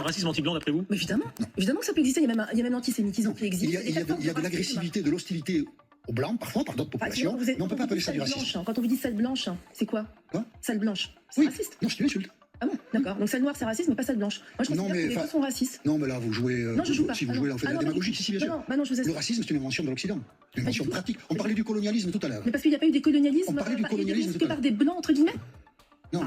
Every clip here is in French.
racisme anti-blanc d'après vous? Mais évidemment que ça peut exister. Il y a même l'antisémitisme qui existe. Il y a de l'agressivité, de l'hostilité aux blancs, parfois, par d'autres populations, mais on ne peut pas appeler ça du racisme. Quand on vous dit salle blanche, c'est quoi? Quoi? Salle blanche, c'est raciste. Non, c'est une insulte. Ah bon, d'accord. Donc salle noire, c'est raciste, mais pas salle blanche. Moi, je considère que les deux sont racistes. Non, mais là, vous jouez. Non, je joue pas. Si vous jouez, là, on fait de la démagogie. Si, bien sûr. Non, je vous Le racisme, c'est une invention de l'Occident. Une invention pratique. On parlait du colonialisme tout à l'heure. Mais parce qu'il n'y a pas eu des colonialismes. On parlait du colonialisme tout à que l'heure. par des blancs, entre guillemets. Non,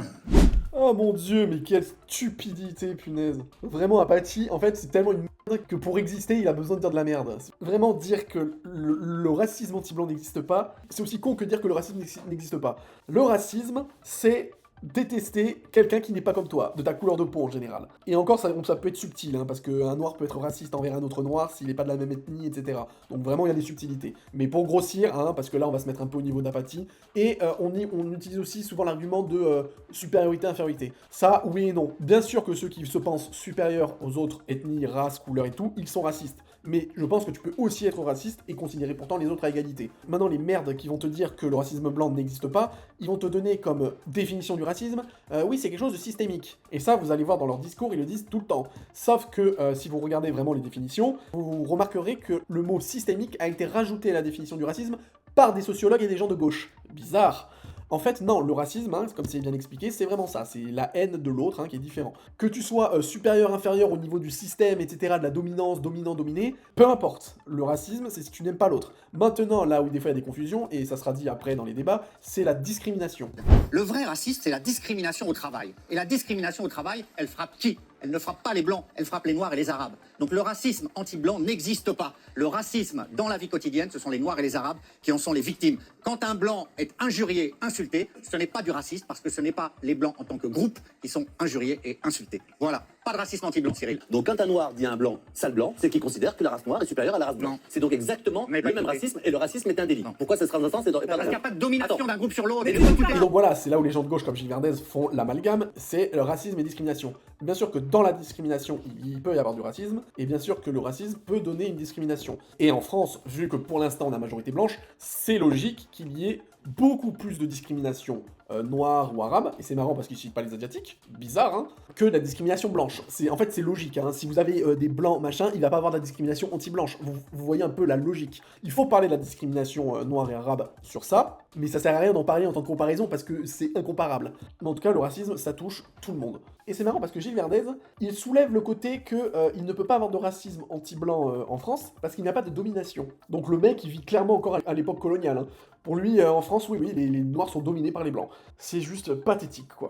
Oh mon dieu, mais quelle stupidité, punaise. Vraiment, Apache, en fait, c'est tellement une merde que pour exister, il a besoin de dire de la merde. Vraiment dire que le racisme anti-blanc n'existe pas, c'est aussi con que dire que le racisme n'existe pas. Le racisme, c'est détester quelqu'un qui n'est pas comme toi, de ta couleur de peau en général. Et encore, ça peut être subtil, hein, parce qu'un noir peut être raciste envers un autre noir s'il n'est pas de la même ethnie, etc. Donc vraiment, il y a des subtilités. Mais pour grossir, hein, parce que là, on va se mettre un peu au niveau d'Apache, et on utilise aussi souvent l'argument de supériorité-infériorité. Ça, oui et non. Bien sûr que ceux qui se pensent supérieurs aux autres ethnies, races, couleurs et tout, ils sont racistes. Mais je pense que tu peux aussi être raciste et considérer pourtant les autres à égalité. Maintenant, les merdes qui vont te dire que le racisme blanc n'existe pas, ils vont te donner comme définition du racisme, oui, c'est quelque chose de systémique. Et ça, vous allez voir dans leur discours, ils le disent tout le temps. Sauf que, si vous regardez vraiment les définitions, vous remarquerez que le mot systémique a été rajouté à la définition du racisme par des sociologues et des gens de gauche. Bizarre. En fait, non, le racisme, hein, comme c'est bien expliqué, c'est vraiment ça, c'est la haine de l'autre qui est différent. Que tu sois supérieur, inférieur au niveau du système, etc., de la dominance, dominant, dominé, peu importe. Le racisme, c'est si tu n'aimes pas l'autre. Maintenant, là où des fois il y a des confusions, et ça sera dit après dans les débats, c'est la discrimination. Le vrai racisme, c'est la discrimination au travail. Et la discrimination au travail, elle frappe qui? Elle ne frappe pas les blancs, elle frappe les noirs et les arabes. Donc le racisme anti-blanc n'existe pas. Le racisme dans la vie quotidienne, ce sont les noirs et les arabes qui en sont les victimes. Quand un blanc est injurié, insulté, ce n'est pas du racisme parce que ce n'est pas les blancs en tant que groupe qui sont injuriés et insultés. Voilà, pas de racisme anti-blanc, Cyril. Donc quand un noir dit à un blanc « sale blanc », c'est qu'il considère que la race noire est supérieure à la race blanche. C'est donc exactement le même racisme et le racisme est un délit. Pourquoi ça sera dans un sens et pas dans Parce qu'il n'y a pas de domination d'un groupe sur l'autre. Et donc voilà, c'est là où les gens de gauche comme Gilles Verdez font l'amalgame, c'est le racisme et discrimination. Bien sûr que dans la discrimination, il peut y avoir du racisme, et bien sûr que le racisme peut donner une discrimination. Et en France, vu que pour l'instant on a majorité blanche, c'est logique qu'il y ait beaucoup plus de discrimination noire ou arabe, et c'est marrant parce qu'ils citent pas les asiatiques, bizarre, hein, que de la discrimination blanche. En fait, c'est logique, hein. Si vous avez des blancs, machin, il va pas avoir de la discrimination anti-blanche. Vous voyez un peu la logique. Il faut parler de la discrimination noire et arabe sur ça, mais ça sert à rien d'en parler en tant que comparaison parce que c'est incomparable. Mais en tout cas, le racisme, ça touche tout le monde. Et c'est marrant parce que Gilles Verdez, il soulève le côté que il ne peut pas avoir de racisme anti-blanc en France parce qu'il n'y a pas de domination. Donc le mec, il vit clairement encore à l'époque coloniale, hein. Pour lui, en France, oui, les noirs sont dominés par les blancs. C'est juste pathétique, quoi.